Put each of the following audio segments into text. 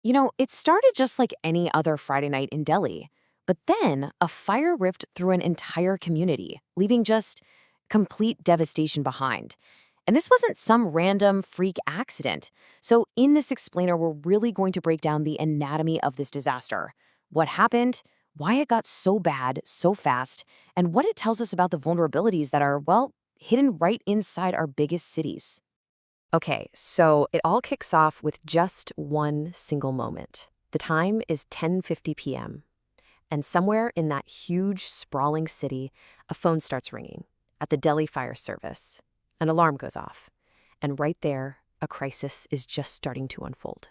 It started just like any other Friday night in Delhi. But then a fire ripped through an entire community, leaving just complete devastation behind. And this wasn't some random freak accident. So, in this explainer, we're really going to break down the anatomy of this disaster, what happened, why it got so bad so fast, and what it tells us about the vulnerabilities that are, well, hidden right inside our biggest cities. Okay, so it all kicks off with just one single moment. The time is 10:50 p.m. And somewhere in that huge, sprawling city, a phone starts ringing at the Delhi Fire Service. An alarm goes off. And right there, a crisis is just starting to unfold.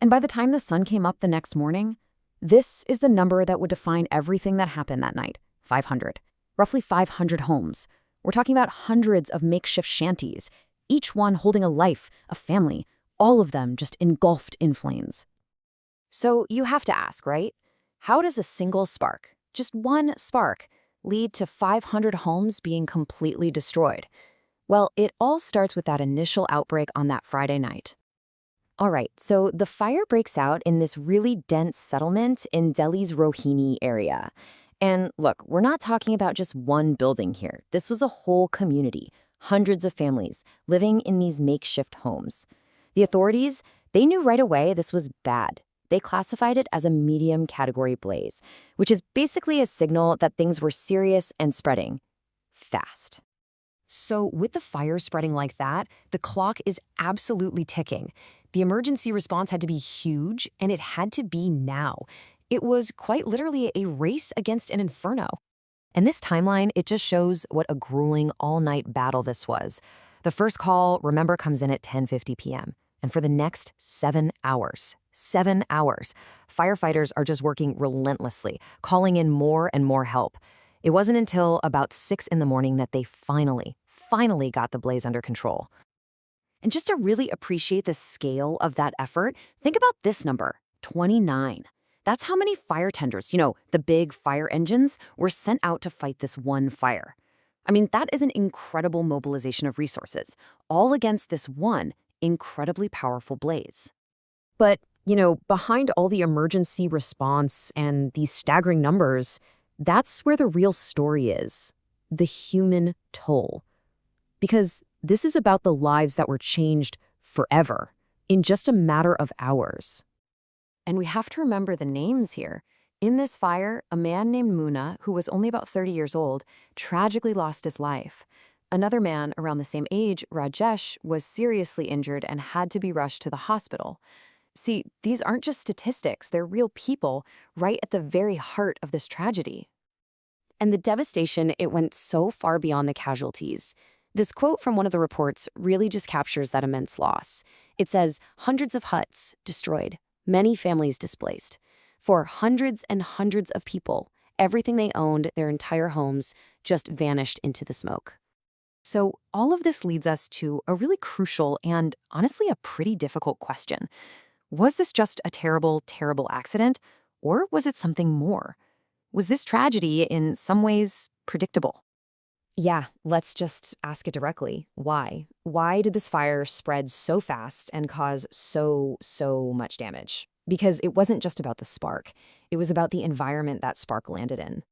And by the time the sun came up the next morning, this is the number that would define everything that happened that night: 500. Roughly 500 homes. We're talking about hundreds of makeshift shanties, each one holding a life, a family, all of them just engulfed in flames. So you have to ask, right? How does a single spark, just one spark, lead to 500 homes being completely destroyed? Well, it all starts with that initial outbreak on that Friday night. All right, so the fire breaks out in this really dense settlement in Delhi's Rohini area. And look, we're not talking about just one building here. This was a whole community, hundreds of families living in these makeshift homes. The authorities, they knew right away this was bad. They classified it as a medium category blaze, which is basically a signal that things were serious and spreading fast. So with the fire spreading like that, the clock is absolutely ticking. The emergency response had to be huge, and it had to be now. It was quite literally a race against an inferno. And this timeline, it just shows what a grueling all-night battle this was. The first call, remember, comes in at 10:50 p.m. And for the next 7 hours, firefighters are just working relentlessly, calling in more and more help. It wasn't until about 6 in the morning that they finally got the blaze under control. And just to really appreciate the scale of that effort, think about this number: 29. That's how many fire tenders, the big fire engines, were sent out to fight this one fire. I mean, that is an incredible mobilization of resources, all against this one incredibly powerful blaze. But, behind all the emergency response and these staggering numbers, that's where the real story is: the human toll. Because this is about the lives that were changed forever in just a matter of hours. And we have to remember the names here. In this fire, a man named Muna, who was only about 30 years old, tragically lost his life. Another man around the same age, Rajesh, was seriously injured and had to be rushed to the hospital. See, these aren't just statistics, they're real people right at the very heart of this tragedy. And the devastation, it went so far beyond the casualties. This quote from one of the reports really just captures that immense loss. It says, hundreds of huts destroyed, many families displaced. For hundreds and hundreds of people, everything they owned, their entire homes, just vanished into the smoke. So all of this leads us to a really crucial and honestly a pretty difficult question. Was this just a terrible, terrible accident, or was it something more? Was this tragedy in some ways predictable? Yeah, let's just ask it directly. Why? Why did this fire spread so fast and cause so much damage? Because it wasn't just about the spark. It was about the environment that spark landed in.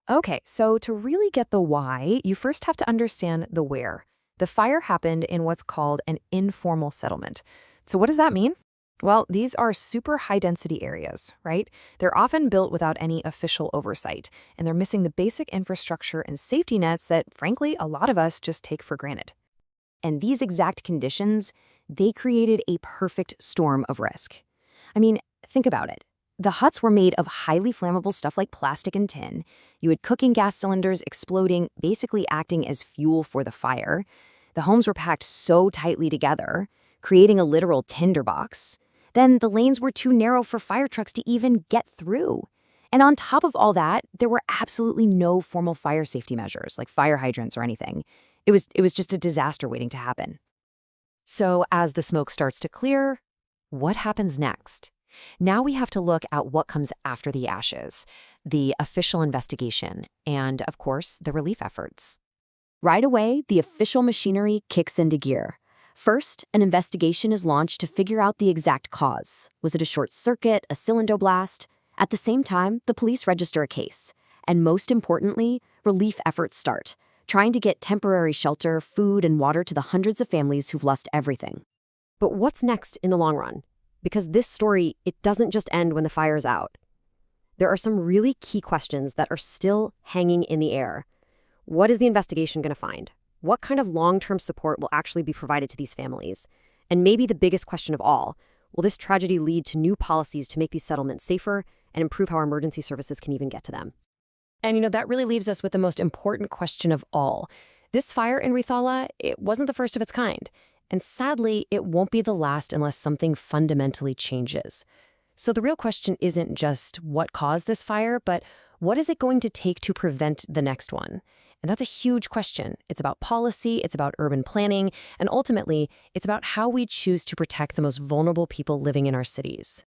Okay, so to really get the why, you first have to understand the where. The fire happened in what's called an informal settlement. So what does that mean? Well, these are super high-density areas, right? They're often built without any official oversight, and they're missing the basic infrastructure and safety nets that, frankly, a lot of us just take for granted. And these exact conditions, they created a perfect storm of risk. I mean, think about it. The huts were made of highly flammable stuff like plastic and tin. You had cooking gas cylinders exploding, basically acting as fuel for the fire. The homes were packed so tightly together, creating a literal tinderbox. Then the lanes were too narrow for fire trucks to even get through. And on top of all that, there were absolutely no formal fire safety measures like fire hydrants or anything. It was just a disaster waiting to happen. So as the smoke starts to clear, what happens next? Now we have to look at what comes after the ashes, the official investigation, and, of course, the relief efforts. Right away, the official machinery kicks into gear. First, an investigation is launched to figure out the exact cause. Was it a short circuit, a cylinder blast? At the same time, the police register a case. And most importantly, relief efforts start, trying to get temporary shelter, food, and water to the hundreds of families who've lost everything. But what's next in the long run? Because this story, it doesn't just end when the fire is out. There are some really key questions that are still hanging in the air. What is the investigation going to find? What kind of long-term support will actually be provided to these families? And maybe the biggest question of all, will this tragedy lead to new policies to make these settlements safer and improve how our emergency services can even get to them? And that really leaves us with the most important question of all. This fire in Rithala, it wasn't the first of its kind. And sadly, it won't be the last unless something fundamentally changes. So the real question isn't just what caused this fire, but what is it going to take to prevent the next one? And that's a huge question. It's about policy, it's about urban planning, and ultimately, it's about how we choose to protect the most vulnerable people living in our cities.